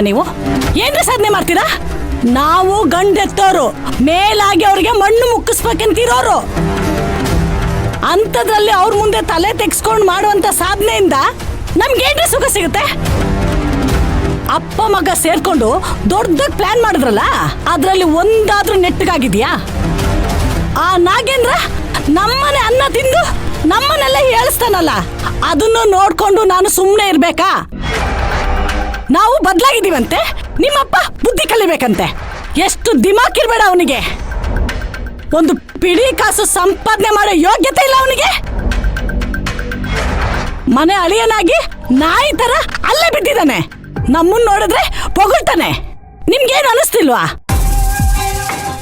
ನೀವು ಏನ್ರ ಸಾಧನೆ ಮಾಡ್ತೀರಾ? ನಾವು ಗಂಡೆತ್ತೋರು, ಮೇಲಾಗಿ ಅವ್ರಿಗೆ ಮಣ್ಣು ಮುಕ್ಕಿಸ್ಬೇಕಂತಿರೋರು. ಅಂಥದ್ರಲ್ಲಿ ಅವ್ರ ಮುಂದೆ ತಲೆ ತೆಗ್ಸ್ಕೊಂಡು ಮಾಡುವಂತ ಸಾಧನೆಯಿಂದ ನಮ್ಗೇನ್ರಿ ಸುಖ ಸಿಗುತ್ತೆ? ಅಪ್ಪ ಮಗ ಸೇರ್ಕೊಂಡು ದೊಡ್ಡದಾಗಿ ಪ್ಲಾನ್ ಮಾಡಿದ್ರಲ್ಲ, ಅದ್ರಲ್ಲಿ ಒಂದಾದ್ರೂ ನೆಟ್ಟಗಾಗಿದ್ಯಾ? ಆ ನಾಗೇಂದ್ರ ನಮ್ಮನೆ ಅನ್ನ ತಿಂದು ನಮ್ಮನ್ನೆಲ್ಲ ಹೇಳ್ಸ್ತಾನಲ್ಲ, ಅದನ್ನು ನೋಡ್ಕೊಂಡು ನಾನು ಸುಮ್ಮನೆ ಇರ್ಬೇಕಾ? ನಾವು ಬದಲಾಗಿದ್ದೀವಂತೆ, ನಿಮ್ಮಪ್ಪ ಬುದ್ಧಿ ಕಲಿಬೇಕಂತೆ. ಎಷ್ಟು ದಿಮಾಕ್ ಇರ್ಬೇಡ ಅವನಿಗೆ. ಒಂದು ಪಿಡಿ ಕಾಸು ಸಂಪಾದನೆ ಮಾಡೋ ಯೋಗ್ಯತೆ ಇಲ್ಲ ಅವನಿಗೆ. ಮನೆ ಅಳಿಯನಾಗಿ ನಾಯಿ ತರ ಅಲ್ಲೇ ಬಿಟ್ಟಿದ್ದಾನೆ. ನಮ್ಮನ್ನ ನೋಡಿದ್ರೆ ಹೊಗಳ್ತಾನೆ. ನಿಮ್ಗೇನು ಅನಿಸ್ತಿಲ್ವಾ?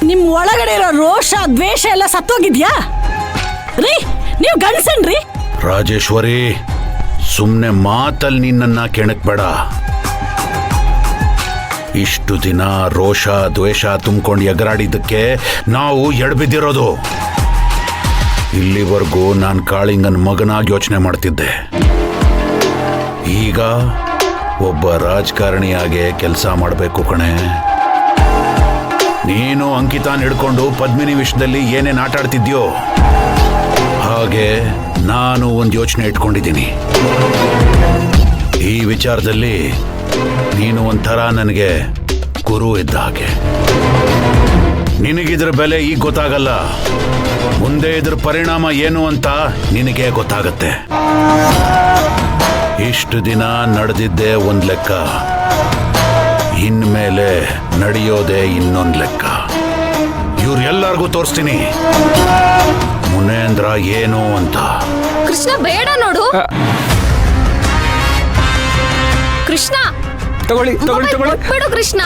ನಿಮ್ ಒಳಗಡೆ ಇರೋ ರೋಷ ದ್ವೇಷ ಎಲ್ಲ ಸತ್ತೋಗಿದ್ಯಾ ರೀ? ನೀವು ಗಂಡಸನ್ರಿ. ರಾಜೇಶ್ವರಿ, ಸುಮ್ನೆ ಮಾತಲ್ಲಿ ನಿನ್ನನ್ನ ಕೆಣಕ್ಬೇಡ. ಇಷ್ಟು ದಿನ ರೋಷ ದ್ವೇಷ ತುಂಬಿಕೊಂಡು ಎಗರಾಡಿದ್ದಕ್ಕೆ ನಾವು ಎಡಬಿದ್ದಿರೋದು. ಇಲ್ಲಿವರೆಗೂ ನಾನು ಕಾಳಿಂಗನ ಮಗನಾಗಿ ಯೋಚನೆ ಮಾಡ್ತಿದ್ದೆ. ಈಗ ಒಬ್ಬ ರಾಜಕಾರಣಿಯಾಗೆ ಕೆಲಸ ಮಾಡಬೇಕು ಕಣೆ. ನೀನು ಅಂಕಿತಾನ್ ಹಿಡ್ಕೊಂಡು ಪದ್ಮಿನಿ ವಿಷಯದಲ್ಲಿ ಏನೇನು ಆಟ ಆಡ್ತಿದ್ಯೋ ಹಾಗೆ ನಾನು ಒಂದು ಯೋಚನೆ ಇಟ್ಕೊಂಡಿದ್ದೀನಿ. ಈ ವಿಚಾರದಲ್ಲಿ ನೀನು ಒಂಥರ ನನಗೆ ಗುರು ಇದ್ದ ಹಾಗೆ. ನಿನಗಿದ್ರ ಬೆಲೆ ಈಗ ಗೊತ್ತಾಗಲ್ಲ, ಮುಂದೆ ಇದ್ರ ಪರಿಣಾಮ ಏನು ಅಂತ ನಿನಗೆ ಗೊತ್ತಾಗತ್ತೆ. ಇಷ್ಟು ದಿನ ನಡೆದಿದ್ದೇ ಒಂದು ಲೆಕ್ಕ, ಇನ್ಮೇಲೆ ನಡೆಯೋದೇ ಇನ್ನೊಂದು ಲೆಕ್ಕ. ಇವ್ರೆಲ್ಲರಿಗೂ ತೋರಿಸ್ತೀನಿ ಮುನೇಂದ್ರ ಏನು ಅಂತ. ಕೃಷ್ಣ ಬೇಡ ನೋಡು. ಕೃಷ್ಣ ತಗೊಳ್ಳಿ ತಗೊಳ್ಳಿ ತಗೊಳ್ಳಿ. ಬಿಡು ಕೃಷ್ಣ.